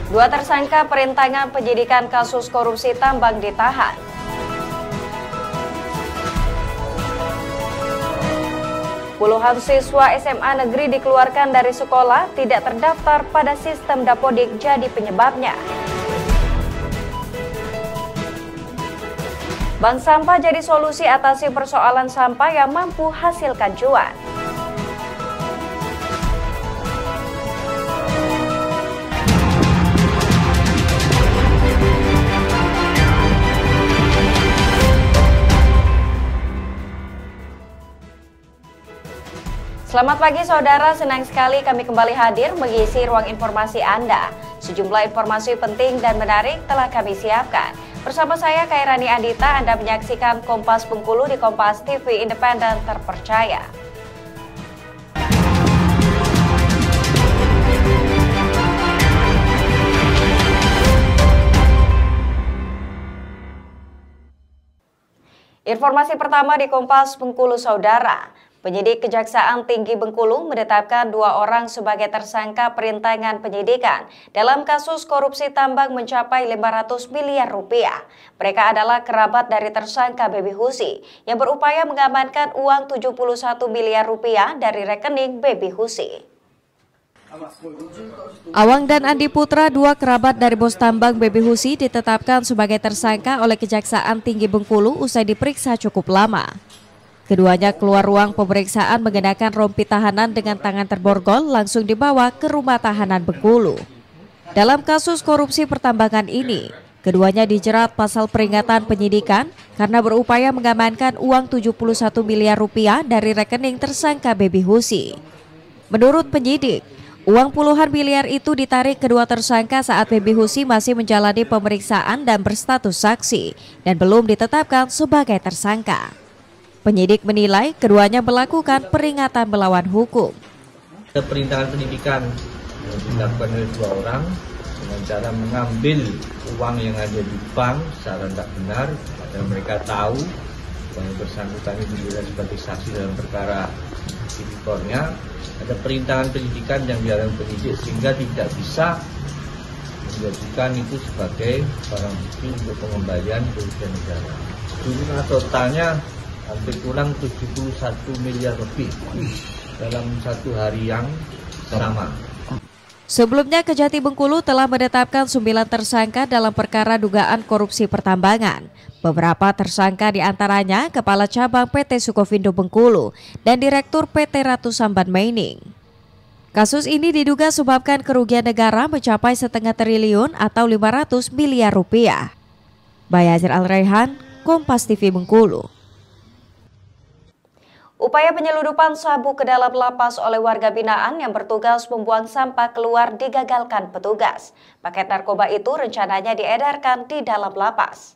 Dua tersangka perintangan penyidikan kasus korupsi tambang ditahan. Puluhan siswa SMA negeri dikeluarkan dari sekolah tidak terdaftar pada sistem Dapodik jadi penyebabnya. Bank sampah jadi solusi atasi persoalan sampah yang mampu hasilkan cuan. Selamat pagi saudara, senang sekali kami kembali hadir mengisi ruang informasi Anda. Sejumlah informasi penting dan menarik telah kami siapkan. Bersama saya Kairani Andita, Anda menyaksikan Kompas Bengkulu di Kompas TV Independen Terpercaya. Informasi pertama di Kompas Bengkulu saudara. Penyidik Kejaksaan Tinggi Bengkulu menetapkan 2 orang sebagai tersangka perintangan penyidikan dalam kasus korupsi tambang mencapai 500 miliar rupiah. Mereka adalah kerabat dari tersangka Baby Husi yang berupaya mengamankan uang 71 miliar rupiah dari rekening Baby Husi. Awang dan Andi Putra, 2 kerabat dari bos tambang Baby Husi, ditetapkan sebagai tersangka oleh Kejaksaan Tinggi Bengkulu usai diperiksa cukup lama. Keduanya keluar ruang pemeriksaan mengenakan rompi tahanan dengan tangan terborgol langsung dibawa ke rumah tahanan Bengkulu. Dalam kasus korupsi pertambangan ini, keduanya dijerat pasal peringatan penyidikan karena berupaya mengamankan uang 71 miliar rupiah dari rekening tersangka Baby Husi. Menurut penyidik, uang puluhan miliar itu ditarik kedua tersangka saat Baby Husi masih menjalani pemeriksaan dan berstatus saksi dan belum ditetapkan sebagai tersangka. Penyidik menilai keduanya melakukan peringatan melawan hukum. Perintangan penyidikan yang dilakukan oleh 2 orang dengan cara mengambil uang yang ada di bank secara tidak benar, padahal mereka tahu bahwa bersangkutan itu juga sebagai saksi dalam perkara tipikornya. Ada perintangan penyidikan yang dilakukan penyidik sehingga tidak bisa menjadikan itu sebagai barang bukti untuk pengembalian kerugian negara. Jumlah totalnya hampir kurang 71 miliar lebih dalam satu hari yang sama. Sebelumnya Kejati Bengkulu telah menetapkan 9 tersangka dalam perkara dugaan korupsi pertambangan. Beberapa tersangka diantaranya Kepala Cabang PT Sukovindo Bengkulu dan Direktur PT Ratu Samban Mining. Kasus ini diduga sebabkan kerugian negara mencapai 0,5 triliun atau 500 miliar rupiah. Bayazir Al-Raihan, Kompas TV Bengkulu. Upaya penyeludupan sabu ke dalam lapas oleh warga binaan yang bertugas membuang sampah keluar digagalkan petugas. Paket narkoba itu rencananya diedarkan di dalam lapas.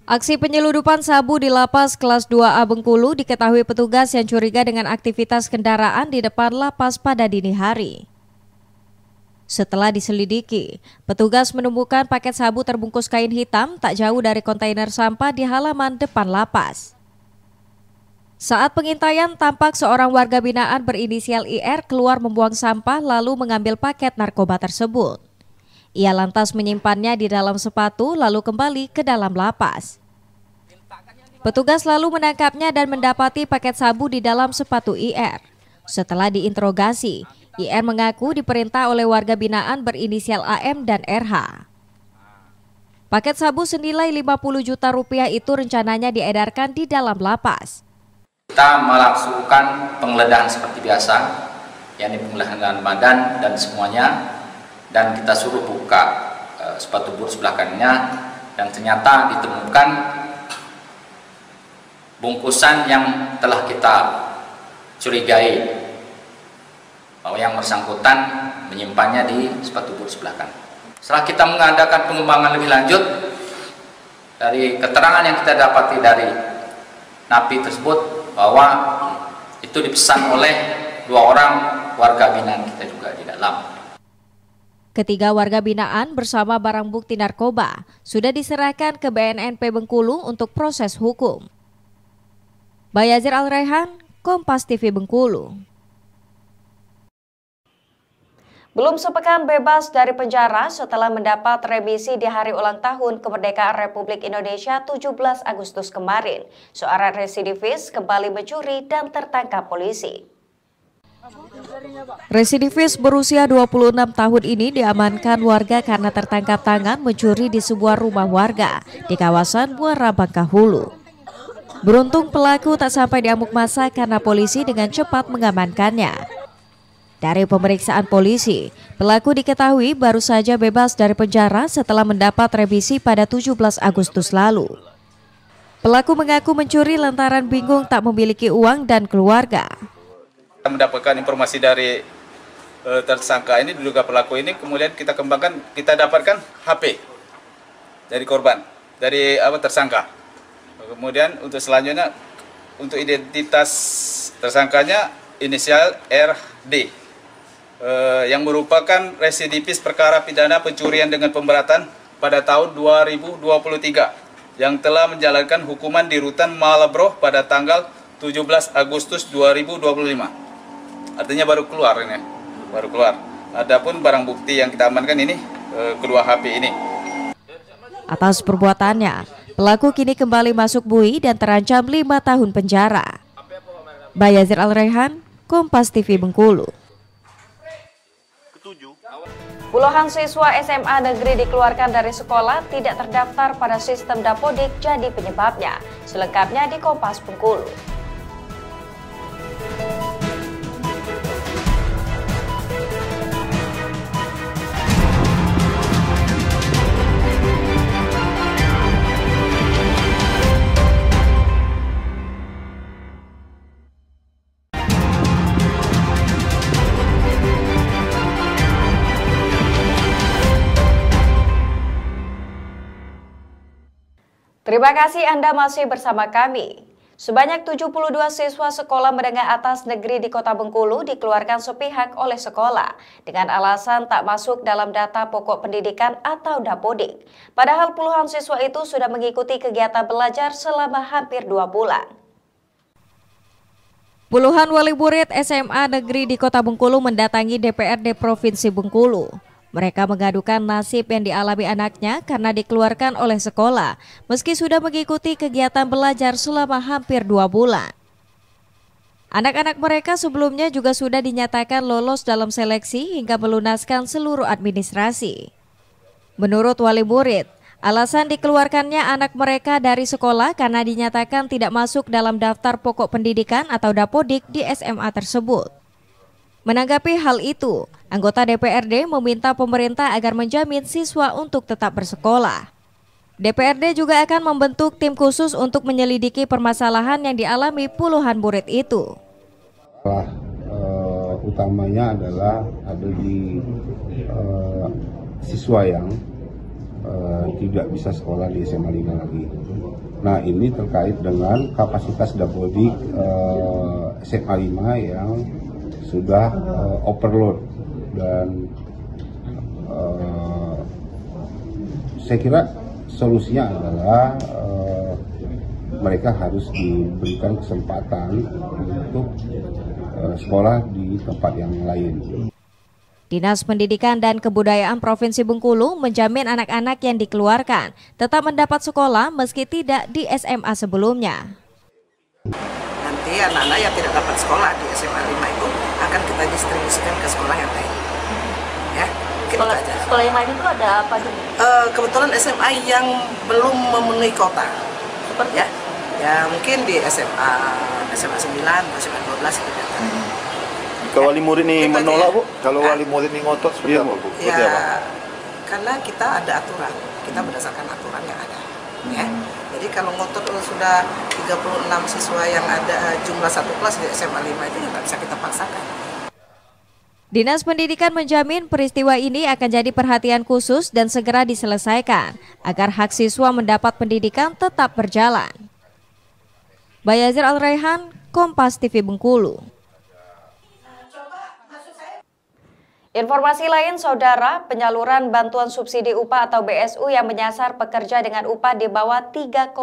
Aksi penyeludupan sabu di lapas kelas 2A Bengkulu diketahui petugas yang curiga dengan aktivitas kendaraan di depan lapas pada dini hari. Setelah diselidiki, petugas menemukan paket sabu terbungkus kain hitam tak jauh dari kontainer sampah di halaman depan lapas. Saat pengintaian, tampak seorang warga binaan berinisial IR keluar membuang sampah lalu mengambil paket narkoba tersebut. Ia lantas menyimpannya di dalam sepatu lalu kembali ke dalam lapas. Petugas lalu menangkapnya dan mendapati paket sabu di dalam sepatu IR. Setelah diinterogasi, IR mengaku diperintah oleh warga binaan berinisial AM dan RH. Paket sabu senilai 50 juta rupiah itu rencananya diedarkan di dalam lapas. Kita melakukan penggeledahan seperti biasa, yakni penggeledahan badan dan semuanya, dan kita suruh buka sepatu boot sebelah kanannya, dan ternyata ditemukan bungkusan yang telah kita curigai bahwa yang bersangkutan menyimpannya di sepatu boot sebelah kanan. Setelah kita mengadakan pengembangan lebih lanjut, dari keterangan yang kita dapati dari napi tersebut, bahwa itu dipesan oleh 2 orang warga binaan kita juga di dalam. Ketiga warga binaan bersama barang bukti narkoba sudah diserahkan ke BNNP Bengkulu untuk proses hukum. Bayazir Al-Raihan, Kompas TV Bengkulu. Belum sepekan bebas dari penjara setelah mendapat remisi di hari ulang tahun kemerdekaan Republik Indonesia 17 Agustus kemarin. Seorang residivis kembali mencuri dan tertangkap polisi. Residivis berusia 26 tahun ini diamankan warga karena tertangkap tangan mencuri di sebuah rumah warga di kawasan Muara Bangkahulu. Beruntung pelaku tak sampai diamuk massa karena polisi dengan cepat mengamankannya. Dari pemeriksaan polisi, pelaku diketahui baru saja bebas dari penjara setelah mendapat remisi pada 17 Agustus lalu. Pelaku mengaku mencuri lantaran bingung tak memiliki uang dan keluarga. Kita mendapatkan informasi dari tersangka ini, diduga pelaku ini, kemudian kita kembangkan, kita dapatkan HP dari korban, dari tersangka. Kemudian untuk selanjutnya, untuk identitas tersangkanya inisial RD. Yang merupakan residivis perkara pidana pencurian dengan pemberatan pada tahun 2023 yang telah menjalankan hukuman di Rutan Malabroh pada tanggal 17 Agustus 2025. Artinya baru keluar ini, baru keluar. Adapun barang bukti yang kita amankan ini kedua HP ini. Atas perbuatannya, pelaku kini kembali masuk bui dan terancam 5 tahun penjara. Bayazir Al-Rehan, Kompas TV Bengkulu. Puluhan siswa SMA negeri dikeluarkan dari sekolah tidak terdaftar pada sistem Dapodik jadi penyebabnya. Selengkapnya di Kompas Bengkulu. Terima kasih Anda masih bersama kami. Sebanyak 72 siswa sekolah menengah atas negeri di Kota Bengkulu dikeluarkan sepihak oleh sekolah dengan alasan tak masuk dalam data pokok pendidikan atau Dapodik. Padahal puluhan siswa itu sudah mengikuti kegiatan belajar selama hampir 2 bulan. Puluhan wali murid SMA negeri di Kota Bengkulu mendatangi DPRD Provinsi Bengkulu. Mereka mengadukan nasib yang dialami anaknya karena dikeluarkan oleh sekolah, meski sudah mengikuti kegiatan belajar selama hampir 2 bulan. Anak-anak mereka sebelumnya juga sudah dinyatakan lolos dalam seleksi hingga melunaskan seluruh administrasi. Menurut wali murid, alasan dikeluarkannya anak mereka dari sekolah karena dinyatakan tidak masuk dalam daftar pokok pendidikan atau Dapodik di SMA tersebut. Menanggapi hal itu, anggota DPRD meminta pemerintah agar menjamin siswa untuk tetap bersekolah. DPRD juga akan membentuk tim khusus untuk menyelidiki permasalahan yang dialami puluhan murid itu. Utamanya adalah ada di siswa yang tidak bisa sekolah di SMA 5 lagi. Nah, ini terkait dengan kapasitas Dapodik SMA 5 yang sudah overload dan saya kira solusinya adalah mereka harus diberikan kesempatan untuk sekolah di tempat yang lain. Dinas Pendidikan dan Kebudayaan Provinsi Bengkulu menjamin anak-anak yang dikeluarkan tetap mendapat sekolah meski tidak di SMA sebelumnya. Nanti anak-anak yang tidak dapat sekolah di SMA 5 itu akan kita distribusikan ke sekolah yang lain. Ya, sekolah yang lain itu ada apa dulu? Kebetulan SMA yang belum memenuhi kota. Seperti ya mungkin di SMA 9, SMA 12 gitu. Kalau wali murid ini menolak, Bu? Kalau wali murid ini ngotot seperti apa, Bu? Ya, karena kita ada aturan. Kita berdasarkan aturan yang ada. Ya. Jadi kalau ngotot sudah 36 siswa yang ada jumlah satu kelas di SMA 5 itu nggak bisa kita paksakan. Dinas Pendidikan menjamin peristiwa ini akan jadi perhatian khusus dan segera diselesaikan agar hak siswa mendapat pendidikan tetap berjalan. Bayazir Al-Rehan, Kompas TV Bengkulu. Informasi lain, Saudara, penyaluran bantuan subsidi upah atau BSU yang menyasar pekerja dengan upah di bawah 3,5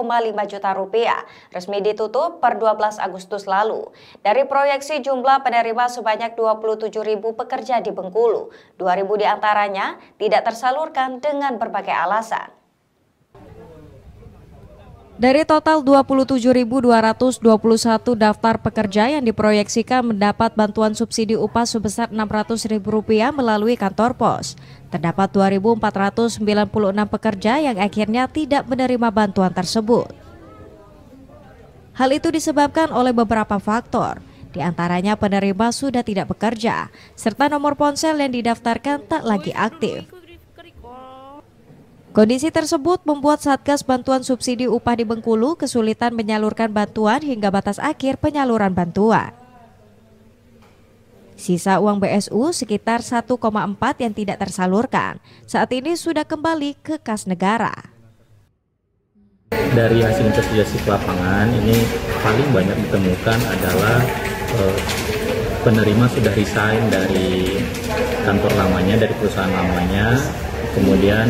juta rupiah resmi ditutup per 12 Agustus lalu. Dari proyeksi jumlah penerima sebanyak 27.000 pekerja di Bengkulu, 2.000 diantaranya tidak tersalurkan dengan berbagai alasan. Dari total 27.221 daftar pekerja yang diproyeksikan mendapat bantuan subsidi upah sebesar Rp600.000 melalui kantor pos, terdapat 2.496 pekerja yang akhirnya tidak menerima bantuan tersebut. Hal itu disebabkan oleh beberapa faktor, di antaranya penerima sudah tidak bekerja, serta nomor ponsel yang didaftarkan tak lagi aktif. Kondisi tersebut membuat Satgas Bantuan Subsidi Upah di Bengkulu kesulitan menyalurkan bantuan hingga batas akhir penyaluran bantuan. Sisa uang BSU sekitar 1,4 yang tidak tersalurkan, saat ini sudah kembali ke kas negara. Dari hasil investigasi ke lapangan, ini paling banyak ditemukan adalah penerima sudah resign dari kantor lamanya, dari perusahaan lamanya, kemudian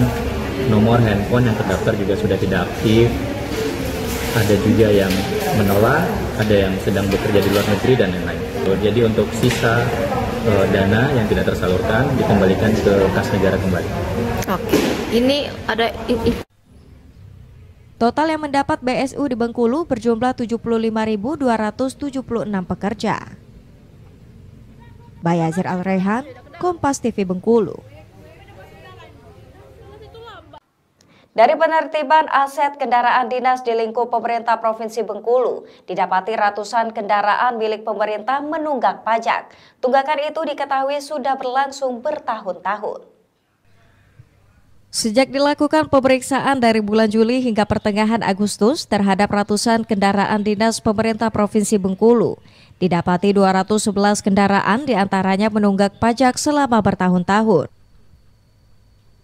nomor handphone yang terdaftar juga sudah tidak aktif, ada juga yang menolak, ada yang sedang bekerja di luar negeri dan lain-lain. Jadi untuk sisa dana yang tidak tersalurkan dikembalikan ke kas negara kembali. Oke, ini ada total yang mendapat BSU di Bengkulu berjumlah 75.276 pekerja. Bayazir Al-Rehan, Kompas TV Bengkulu. Dari penertiban aset kendaraan dinas di lingkup pemerintah Provinsi Bengkulu, didapati ratusan kendaraan milik pemerintah menunggak pajak. Tunggakan itu diketahui sudah berlangsung bertahun-tahun. Sejak dilakukan pemeriksaan dari bulan Juli hingga pertengahan Agustus terhadap ratusan kendaraan dinas pemerintah Provinsi Bengkulu, didapati 211 kendaraan diantaranya menunggak pajak selama bertahun-tahun.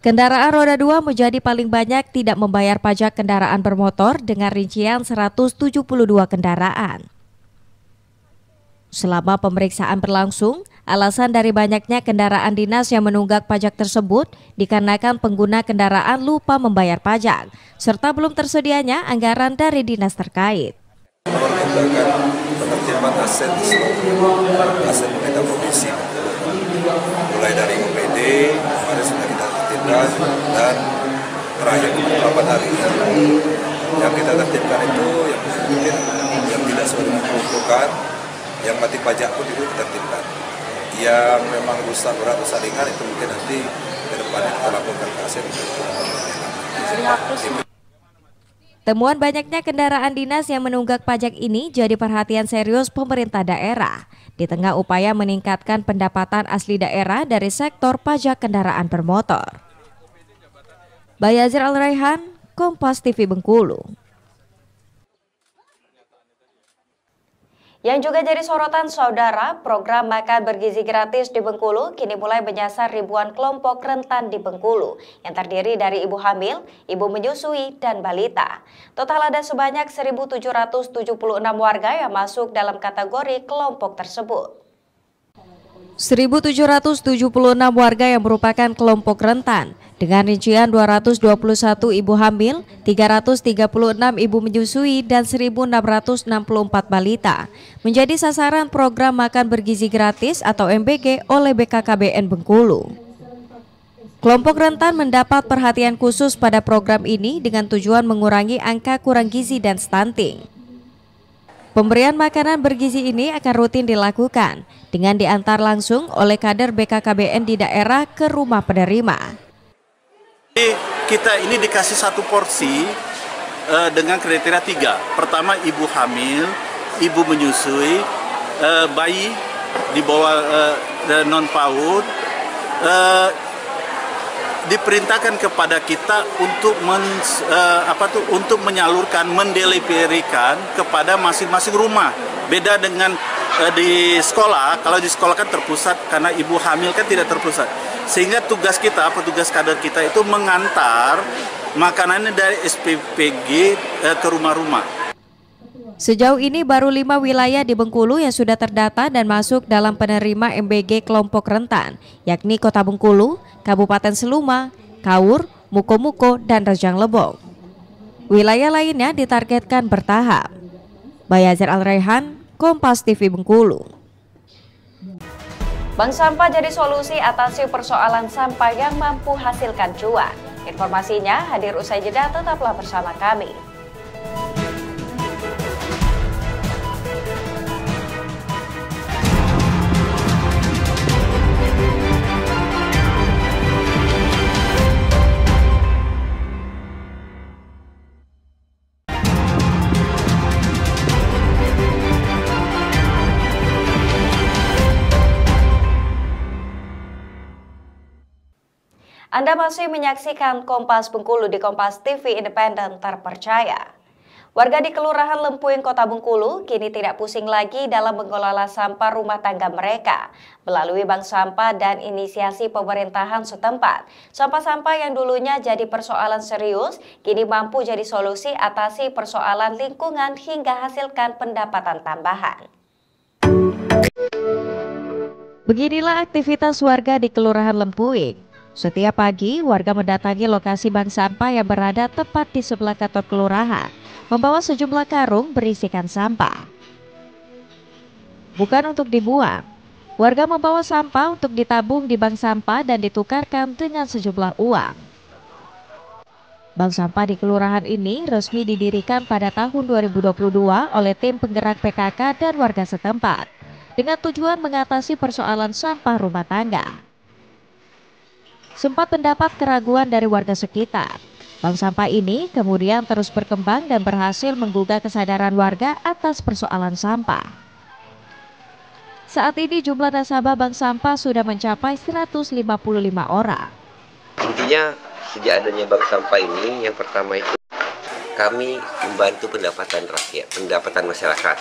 Kendaraan roda 2 menjadi paling banyak tidak membayar pajak kendaraan bermotor dengan rincian 172 kendaraan. Selama pemeriksaan berlangsung, alasan dari banyaknya kendaraan dinas yang menunggak pajak tersebut dikarenakan pengguna kendaraan lupa membayar pajak, serta belum tersedianya anggaran dari dinas terkait. Penertiban aset pemerintah provinsi, mulai dari OPD, kemarin sudah kita tertibkan, dan terakhir 8 hari. Yang kita tertibkan itu yang mungkin yang tidak sesuai dengan peruntukan, yang mati pajak pun itu ditertibkan. Yang memang rusak berat, rusak ringan itu mungkin nanti ke depannya kita laporkan ke aset. Temuan banyaknya kendaraan dinas yang menunggak pajak ini jadi perhatian serius pemerintah daerah di tengah upaya meningkatkan pendapatan asli daerah dari sektor pajak kendaraan bermotor. Bayazir Al-Rehan, Kompas TV Bengkulu. Yang juga jadi sorotan Saudara, program makan bergizi gratis di Bengkulu kini mulai menyasar ribuan kelompok rentan di Bengkulu yang terdiri dari ibu hamil, ibu menyusui, dan balita. Total ada sebanyak 1.776 warga yang masuk dalam kategori kelompok tersebut. 1.776 warga yang merupakan kelompok rentan dengan rincian 221 ibu hamil, 336 ibu menyusui, dan 1.664 balita menjadi sasaran program makan bergizi gratis atau MBG oleh BKKBN Bengkulu. Kelompok rentan mendapat perhatian khusus pada program ini dengan tujuan mengurangi angka kurang gizi dan stunting. Pemberian makanan bergizi ini akan rutin dilakukan dengan diantar langsung oleh kader BKKBN di daerah ke rumah penerima. Kita ini dikasih satu porsi dengan kriteria 3. Pertama, ibu hamil, ibu menyusui, bayi di bawah non PAUD, diperintahkan kepada kita untuk untuk menyalurkan, mendeliverikan kepada masing-masing rumah. Beda dengan di sekolah, kalau di sekolah kan terpusat, karena ibu hamil kan tidak terpusat. Sehingga tugas kita, petugas kader kita itu mengantar makanannya dari SPPG ke rumah-rumah. Sejauh ini baru 5 wilayah di Bengkulu yang sudah terdata dan masuk dalam penerima MBG kelompok rentan, yakni Kota Bengkulu, Kabupaten Seluma, Kaur, Muko-Muko, dan Rejang Lebong. Wilayah lainnya ditargetkan bertahap. Bayazir Al-Raihan, Kompas TV Bengkulu. Bank sampah jadi solusi atasi persoalan sampah yang mampu hasilkan cuan. Informasinya hadir usai jeda, tetaplah bersama kami. Anda masih menyaksikan Kompas Bengkulu di Kompas TV Independen Terpercaya. Warga di Kelurahan Lempuing, Kota Bengkulu kini tidak pusing lagi dalam mengelola sampah rumah tangga mereka. Melalui bank sampah dan inisiasi pemerintahan setempat, sampah-sampah yang dulunya jadi persoalan serius, kini mampu jadi solusi atasi persoalan lingkungan hingga hasilkan pendapatan tambahan. Beginilah aktivitas warga di Kelurahan Lempuing. Setiap pagi, warga mendatangi lokasi bank sampah yang berada tepat di sebelah kantor kelurahan, membawa sejumlah karung berisikan sampah. Bukan untuk dibuang, warga membawa sampah untuk ditabung di bank sampah dan ditukarkan dengan sejumlah uang. Bank sampah di kelurahan ini resmi didirikan pada tahun 2022 oleh tim penggerak PKK dan warga setempat, dengan tujuan mengatasi persoalan sampah rumah tangga. Sempat mendapat keraguan dari warga sekitar. Bank sampah ini kemudian terus berkembang dan berhasil menggugah kesadaran warga atas persoalan sampah. Saat ini jumlah nasabah bank sampah sudah mencapai 155 orang. Intinya sejak adanya bank sampah ini, yang pertama itu kami membantu pendapatan rakyat, pendapatan masyarakat.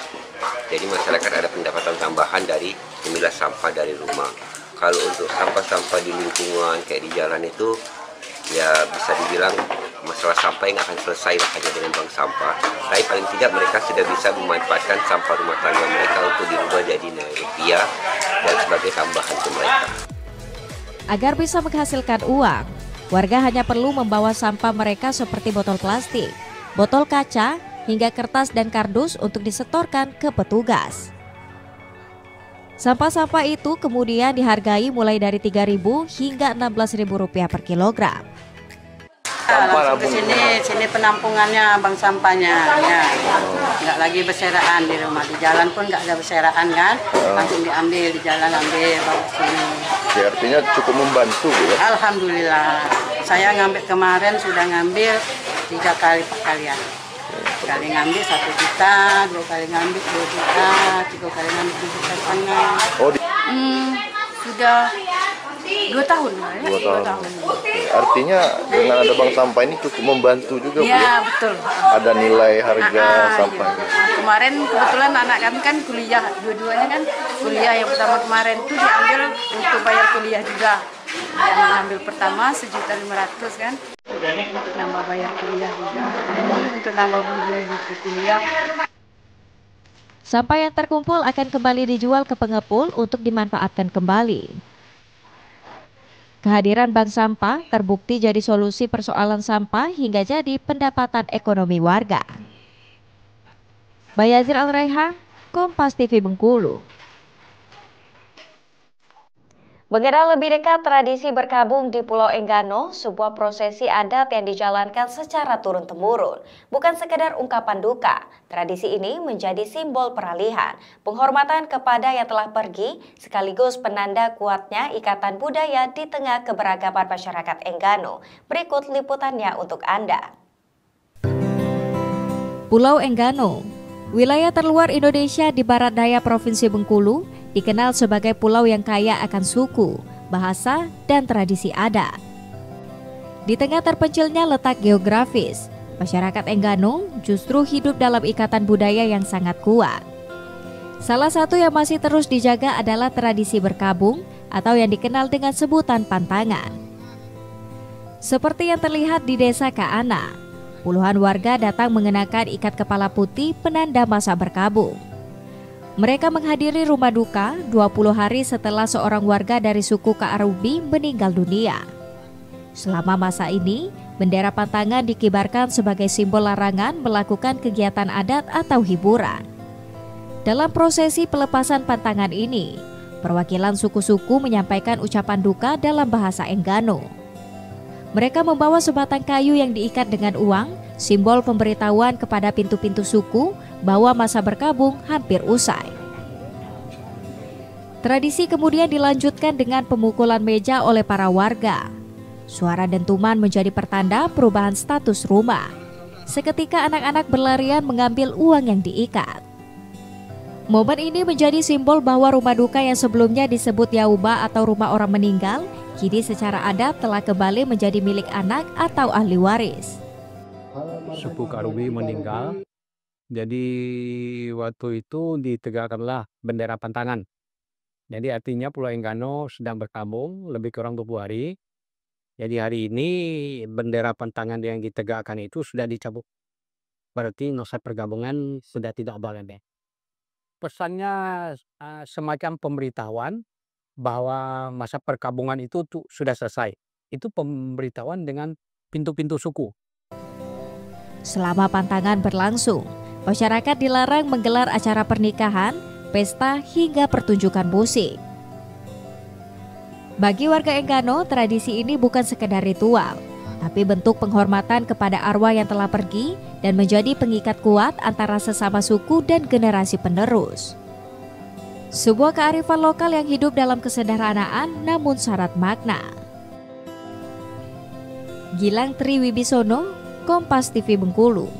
Jadi masyarakat ada pendapatan tambahan dari memilah sampah dari rumah. Kalau untuk sampah-sampah di lingkungan kayak di jalan itu, ya bisa dibilang masalah sampah yang akan selesai hanya dengan bank sampah. Tapi paling tidak mereka sudah bisa memanfaatkan sampah rumah tangga mereka untuk dirubah jadi nilai rupiah dan sebagai tambahan ke mereka. Agar bisa menghasilkan uang, warga hanya perlu membawa sampah mereka seperti botol plastik, botol kaca, hingga kertas dan kardus untuk disetorkan ke petugas. Sampah-sampah itu kemudian dihargai mulai dari Rp3.000 hingga Rp16.000 per kilogram. Langsung ke sini penampungannya bank sampahnya, ya. Nggak lagi berserakan di rumah, di jalan pun nggak ada berserakan kan, langsung diambil di jalan, ambil bawa ke sini. Ya, artinya cukup membantu, Bu, ya? Alhamdulillah, saya ngambil kemarin sudah ngambil 3 kali perkalian. Sekali ngambil 1 juta, 2 kali ngambil 2 juta, 3 kali ngambil 2 juta setengah. Sudah 2 tahun lah ya. 2 tahun. Artinya dengan ada bank sampah ini cukup membantu juga, Bu. Ya, betul. Ada nilai harga sampah. Iya. Kemarin kebetulan anak kami kan kuliah, dua-duanya kan kuliah. Yang pertama kemarin itu diambil untuk bayar kuliah juga. Yang ambil pertama 1.500.000 kan. Untuk nambah bayar kuliah juga. Untuk nambah biaya kuliah. Sampah yang terkumpul akan kembali dijual ke pengepul untuk dimanfaatkan kembali. Kehadiran bank sampah terbukti jadi solusi persoalan sampah hingga jadi pendapatan ekonomi warga. Bayazir Al-Raihan, Kompas TV Bengkulu. Mengenal lebih dekat tradisi berkabung di Pulau Enggano, sebuah prosesi adat yang dijalankan secara turun-temurun. Bukan sekedar ungkapan duka, tradisi ini menjadi simbol peralihan, penghormatan kepada yang telah pergi, sekaligus penanda kuatnya ikatan budaya di tengah keberagaman masyarakat Enggano. Berikut liputannya untuk Anda. Pulau Enggano, wilayah terluar Indonesia di barat daya Provinsi Bengkulu, dikenal sebagai pulau yang kaya akan suku, bahasa, dan tradisi adat. Di tengah terpencilnya letak geografis, masyarakat Enggano justru hidup dalam ikatan budaya yang sangat kuat. Salah satu yang masih terus dijaga adalah tradisi berkabung atau yang dikenal dengan sebutan pantangan. Seperti yang terlihat di Desa Kaana, puluhan warga datang mengenakan ikat kepala putih penanda masa berkabung. Mereka menghadiri rumah duka 20 hari setelah seorang warga dari suku Kaarubi meninggal dunia. Selama masa ini, bendera pantangan dikibarkan sebagai simbol larangan melakukan kegiatan adat atau hiburan. Dalam prosesi pelepasan pantangan ini, perwakilan suku-suku menyampaikan ucapan duka dalam bahasa Enggano. Mereka membawa sebatang kayu yang diikat dengan uang, simbol pemberitahuan kepada pintu-pintu suku bahwa masa berkabung hampir usai. Tradisi kemudian dilanjutkan dengan pemukulan meja oleh para warga. Suara dentuman menjadi pertanda perubahan status rumah. Seketika anak-anak berlarian mengambil uang yang diikat. Momen ini menjadi simbol bahwa rumah duka yang sebelumnya disebut Yauba atau rumah orang meninggal, kini secara adat telah kembali menjadi milik anak atau ahli waris. Suku Kaarubi meninggal, jadi waktu itu ditegakkanlah bendera pantangan. Jadi artinya Pulau Enggano sedang berkabung lebih kurang 20 hari. Jadi hari ini bendera pantangan yang ditegakkan itu sudah dicabut. Berarti nosa pergabungan sudah tidak boleh. Pesannya semacam pemberitahuan bahwa masa perkabungan itu sudah selesai. Itu pemberitahuan dengan pintu-pintu suku. Selama pantangan berlangsung, masyarakat dilarang menggelar acara pernikahan, pesta hingga pertunjukan musik. Bagi warga Enggano, tradisi ini bukan sekedar ritual, tapi bentuk penghormatan kepada arwah yang telah pergi dan menjadi pengikat kuat antara sesama suku dan generasi penerus. Sebuah kearifan lokal yang hidup dalam kesederhanaan namun syarat makna. Gilang Triwibisono, Kompas TV Bengkulu.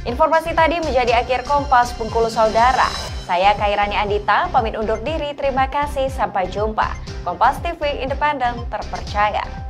Informasi tadi menjadi akhir Kompas Bengkulu Saudara. Saya Kairani Andita, pamit undur diri. Terima kasih, sampai jumpa. Kompas TV Independen Terpercaya.